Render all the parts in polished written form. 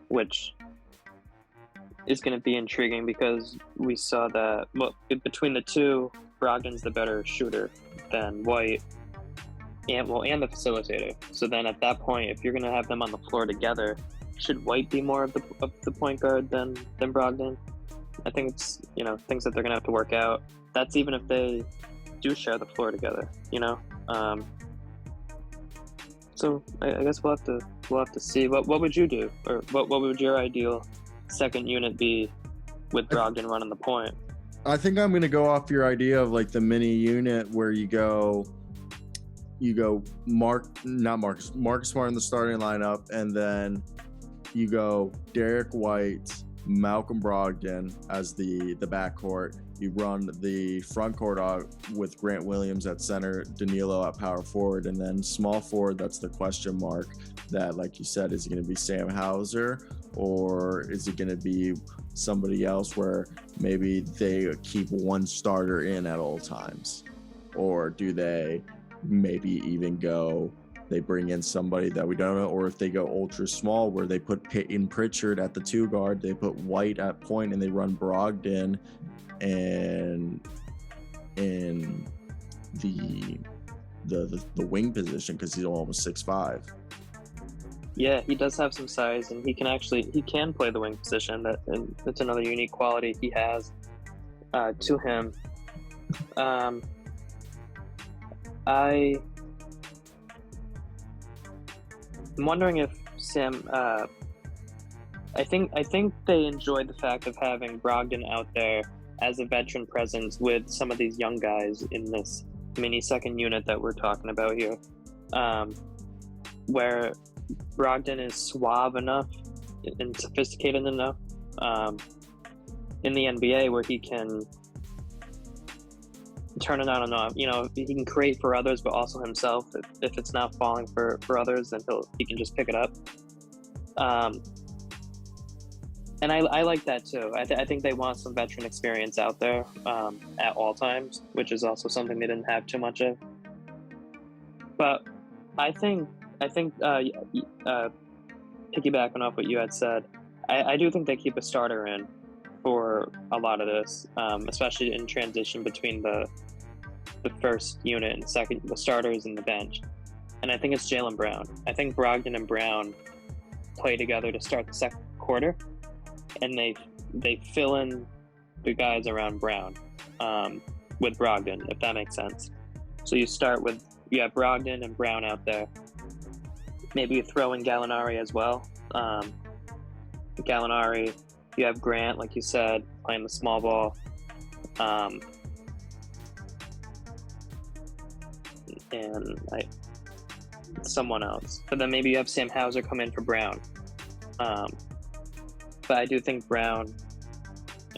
which is going to be intriguing because we saw that between the two, Brogdon's the better shooter than White, and the facilitator. So then at that point, if you're going to have them on the floor together, should White be more of the point guard than Brogdon? I think it's things that they're going to have to work out. That's even if they do share the floor together. So I guess we'll have to see. What would you do, or what would your ideal second unit be with Brogdon running the point? I think I'm going to go off your idea of like the mini unit where you go Marcus Smart in the starting lineup, and then you go Derek White, Malcolm Brogdon as the backcourt. You run the front court with Grant Williams at center, Danilo at power forward, and then small forward, that's the question mark that, like you said, is it going to be Sam Hauser, or is it going to be somebody else where maybe they keep one starter in at all times? Or do they maybe even they bring in somebody that we don't know, or if they go ultra small where they put Peyton Pritchard at the 2 guard, they put White at point, and they run Brogdon and in the wing position because he's almost 6'5". Yeah, he does have some size, and he can play the wing position. That's another unique quality he has to him. I'm wondering if Sam. I think they enjoyed the fact of having Brogdon out there as a veteran presence with some of these young guys in this mini second unit that we're talking about here, where Brogdon is suave enough and sophisticated enough in the NBA where he can turn it on and off. He can create for others, but also himself. If it's not falling for others, then he can just pick it up. And I like that too. I think they want some veteran experience out there at all times, which is also something they didn't have too much of. But I think piggybacking off what you had said, I do think they keep a starter in for a lot of this, especially in transition between the first unit and the starters and the bench. And I think it's Jaylen Brown. I think Brogdon and Brown play together to start the second quarter, and they fill in the guys around Brown with Brogdon, if that makes sense. So you have Brogdon and Brown out there. Maybe you throw in Gallinari as well. Gallinari, you have Grant, like you said, playing the small ball. And someone else. But then maybe you have Sam Hauser come in for Brown. But I do think Brown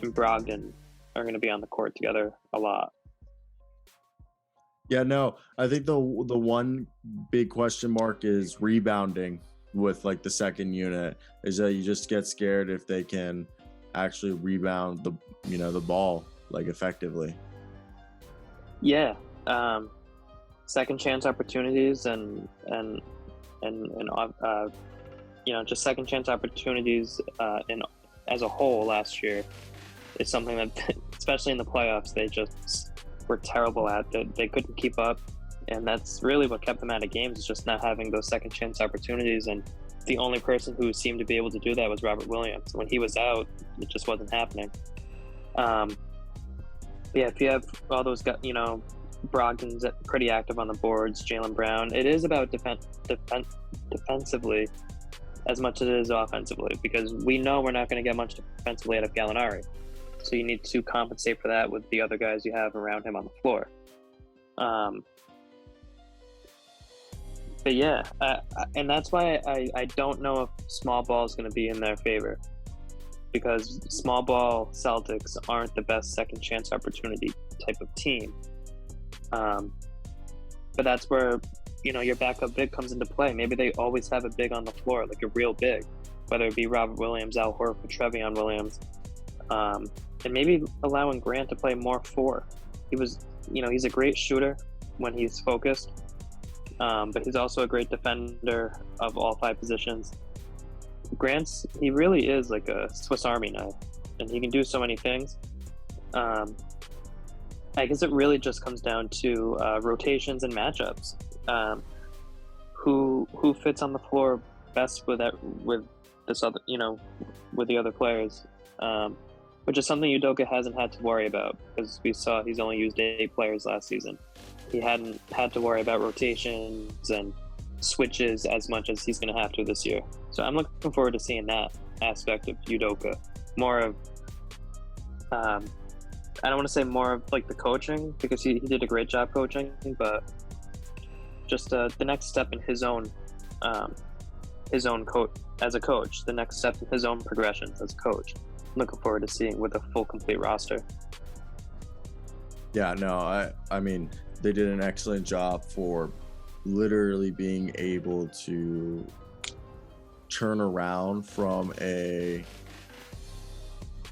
and Brogdon are going to be on the court together a lot. Yeah, no, I think the one big question mark is rebounding with like the second unit. Is that you just get scared if they can actually rebound the ball like effectively. Yeah, second chance opportunities and just second chance opportunities as a whole last year is something that, especially in the playoffs, they just were terrible at. They couldn't keep up, and that's really what kept them out of games, is just not having those second chance opportunities. And the only person who seemed to be able to do that was Robert Williams. When he was out, it just wasn't happening. If you have all those guys, Brogdon's pretty active on the boards, Jaylen Brown, it is about defensively as much as it is offensively, because we know we're not going to get much defensively out of Gallinari. So you need to compensate for that with the other guys you have around him on the floor. But yeah, and that's why I don't know if small ball is going to be in their favor, because small ball Celtics aren't the best second chance opportunity type of team. But that's where, your backup big comes into play. Maybe they always have a big on the floor, like a real big, whether it be Robert Williams, Al Horford, Trevion Williams, and maybe allowing Grant to play more 4. He's a great shooter when he's focused, but he's also a great defender of all 5 positions. he really is like a Swiss Army knife, and he can do so many things. I guess it really just comes down to rotations and matchups. Who fits on the floor best with this other, with the other players, which is something Udoka hasn't had to worry about, because we saw he's only used 8 players last season. He hadn't had to worry about rotations and switches as much as he's going to have to this year. So I'm looking forward to seeing that aspect of Udoka. More of, I don't want to say more of like the coaching, because he did a great job coaching, but just the next step in his own coach as a coach, the next step in his own progressions as a coach. I'm looking forward to seeing with a full, complete roster. Yeah, no, I mean, they did an excellent job for literally being able to turn around from a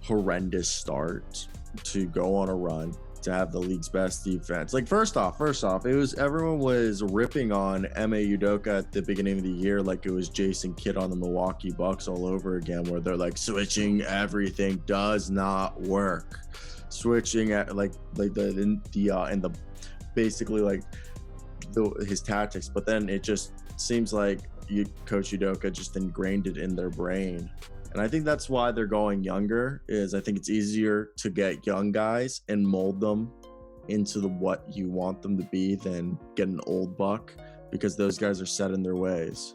horrendous start to go on a run, to have the league's best defense. Like, first off, everyone was ripping on Ime Udoka at the beginning of the year like it was Jason Kidd on the Milwaukee Bucks all over again, where they're like, switching everything does not work. Switching at basically like his tactics, but then it just seems like Coach Udoka just ingrained it in their brain. And I think that's why they're going younger, is I think it's easier to get young guys and mold them into what you want them to be than get an old buck, because those guys are set in their ways.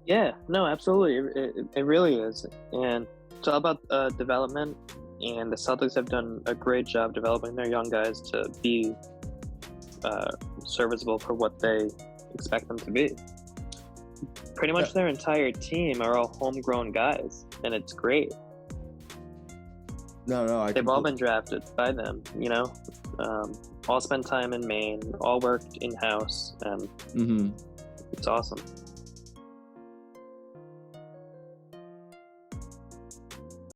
Yeah, no, absolutely. It really is. And it's all about development, and the Celtics have done a great job developing their young guys to be serviceable for what they expect them to be. Pretty much their entire team are all homegrown guys, and it's great. They've all been drafted by them, all spent time in Maine, all worked in-house, and it's awesome.